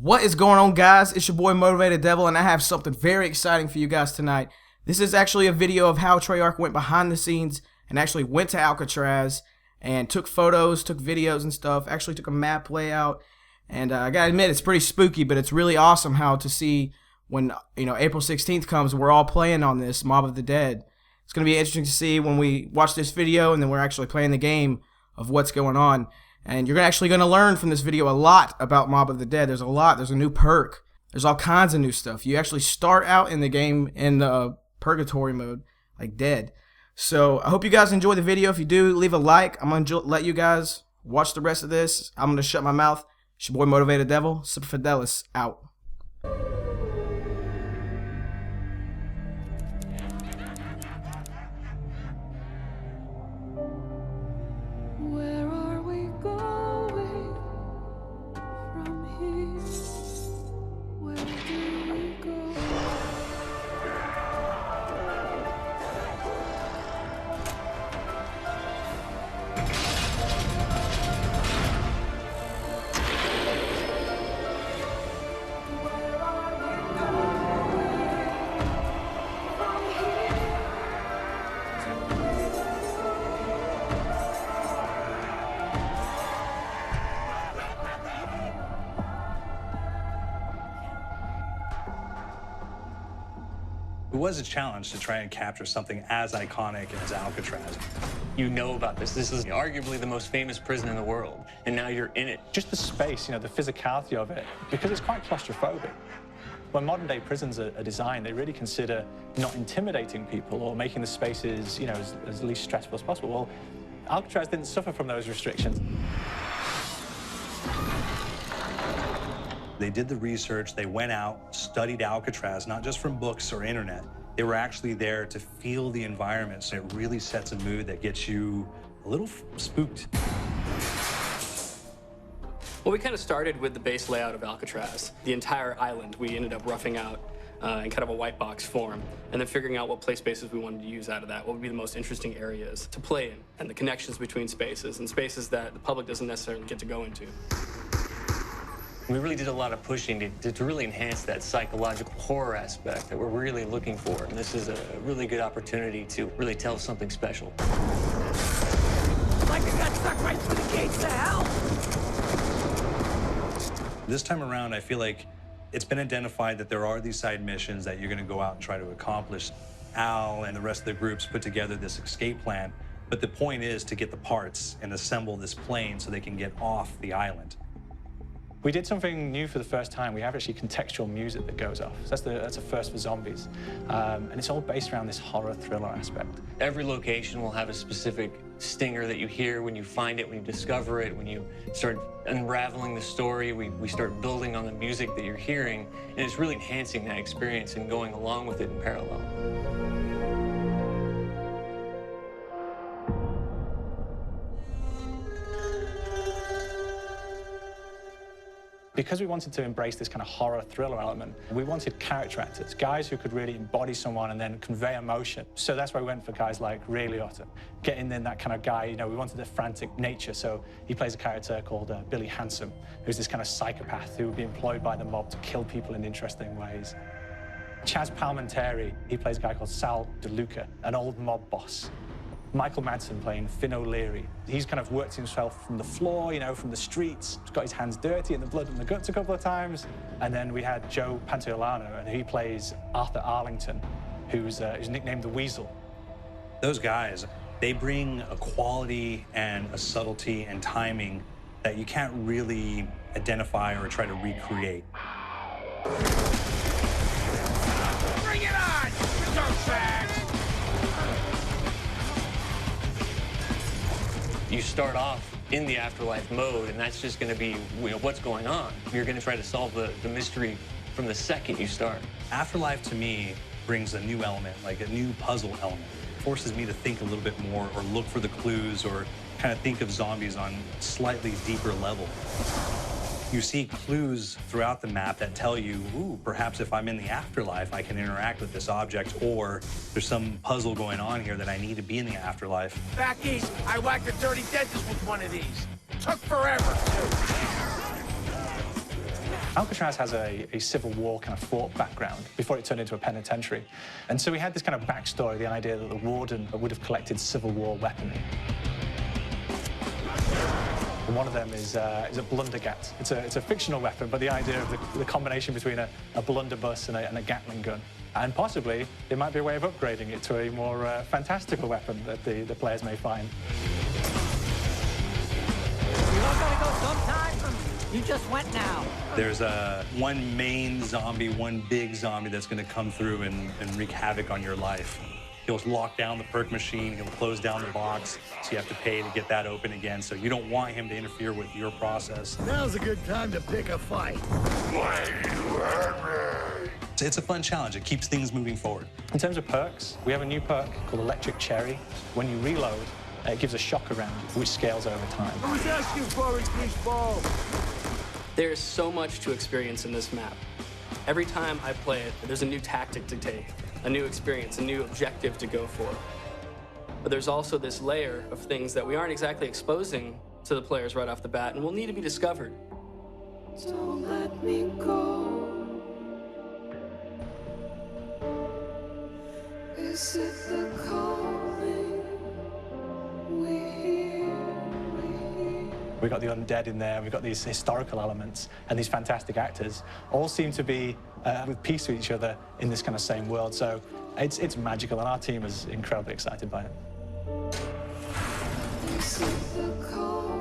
What is going on, guys? It's your boy Motivated Devil, and I have something very exciting for you guys tonight. This is actually a video of how Treyarch went behind the scenes and actually went to Alcatraz and took photos, took videos and stuff, actually took a map layout. And I gotta admit, it's pretty spooky, but it's really awesome how to see when, April 16th comes, we're all playing on this Mob of the Dead. It's gonna be interesting to see when we watch this video and then we're actually playing the game of what's going on. And you're actually going to learn from this video a lot about Mob of the Dead. There's a lot. There's a new perk. There's all kinds of new stuff. You actually start out in the game in the purgatory mode, like dead. So I hope you guys enjoy the video. If you do, leave a like. I'm going to let you guys watch the rest of this. I'm going to shut my mouth. It's your boy Motivated Devil. Super Fidelis out. It was a challenge to try and capture something as iconic as Alcatraz. You know about this. This is arguably the most famous prison in the world, and now you're in it. Just the space, the physicality of it, because it's quite claustrophobic. When modern-day prisons are designed, they really consider not intimidating people or making the spaces, as least stressful as possible. Well, Alcatraz didn't suffer from those restrictions. They did the research, they went out, studied Alcatraz, not just from books or internet. They were actually there to feel the environment, so it really sets a mood that gets you a little spooked. Well, we kind of started with the base layout of Alcatraz. The entire island we ended up roughing out in kind of a white box form, and then figuring out what play spaces we wanted to use out of that, what would be the most interesting areas to play in, and the connections between spaces, and spaces that the public doesn't necessarily get to go into. We really did a lot of pushing to really enhance that psychological horror aspect that we're really looking for. And this is a really good opportunity to really tell something special. Like I got stuck right through the gates to hell! This time around, I feel like it's been identified that there are these side missions that you're going to go out and try to accomplish. Al and the rest of the groups put together this escape plan, but the point is to get the parts and assemble this plane so they can get off the island. We did something new for the first time. We have actually contextual music that goes off. So that's a first for zombies. And it's all based around this horror thriller aspect. Every location will have a specific stinger that you hear when you find it, when you discover it, when you start unraveling the story. We start building on the music that you're hearing, and it's really enhancing that experience and going along with it in parallel. Because we wanted to embrace this kind of horror thriller element, we wanted character actors, guys who could really embody someone and then convey emotion. So that's why we went for guys like Ray Liotta, getting in that kind of guy, we wanted a frantic nature. So he plays a character called Billy Handsome, who's this kind of psychopath who would be employed by the mob to kill people in interesting ways. Chaz Palminteri, he plays a guy called Sal DeLuca, an old mob boss. Michael Madsen playing Finn O'Leary. He's kind of worked himself from the floor, from the streets. He's got his hands dirty and the blood and the guts a couple of times. And then we had Joe Pantoliano, and he plays Arthur Arlington, who's nicknamed the Weasel. Those guys, they bring a quality and a subtlety and timing that you can't really identify or try to recreate. Bring it on! Dirtbags! You start off in the afterlife mode, and that's just going to be what's going on. You're going to try to solve the mystery from the second you start. Afterlife, to me, brings a new element, like a new puzzle element. It forces me to think a little bit more or look for the clues or kind of think of zombies on a slightly deeper level. You see clues throughout the map that tell you, ooh, perhaps if I'm in the afterlife, I can interact with this object, or there's some puzzle going on here that I need to be in the afterlife. Back east, I whacked a dirty dentist with one of these. Took forever, too. Alcatraz has a Civil War kind of fort background before it turned into a penitentiary. And so we had this kind of backstory, the idea that the warden would have collected Civil War weaponry. And one of them is a Blundergat. It's a fictional weapon, but the idea of the combination between a blunderbuss and a Gatling gun. And possibly, there might be a way of upgrading it to a more fantastical weapon that the players may find. You all gotta go sometime. You just went now. There's one main zombie, one big zombie that's going to come through and wreak havoc on your life. He'll lock down the perk machine, he'll close down the box, so you have to pay to get that open again. So you don't want him to interfere with your process. Now's a good time to pick a fight. It's a fun challenge. It keeps things moving forward. In terms of perks, we have a new perk called Electric Cherry. When you reload, it gives a shock around, which scales over time. I was asking for it, please, ball. There's so much to experience in this map. Every time I play it, there's a new tactic to take, a new experience, a new objective to go for. But there's also this layer of things that we aren't exactly exposing to the players right off the bat and will need to be discovered. Don't let me go. Is it the calling we hear? We've got the undead in there, we've got these historical elements, and these fantastic actors all seem to be with peace with each other in this kind of same world. So it's magical, and our team is incredibly excited by it. Is it the calling?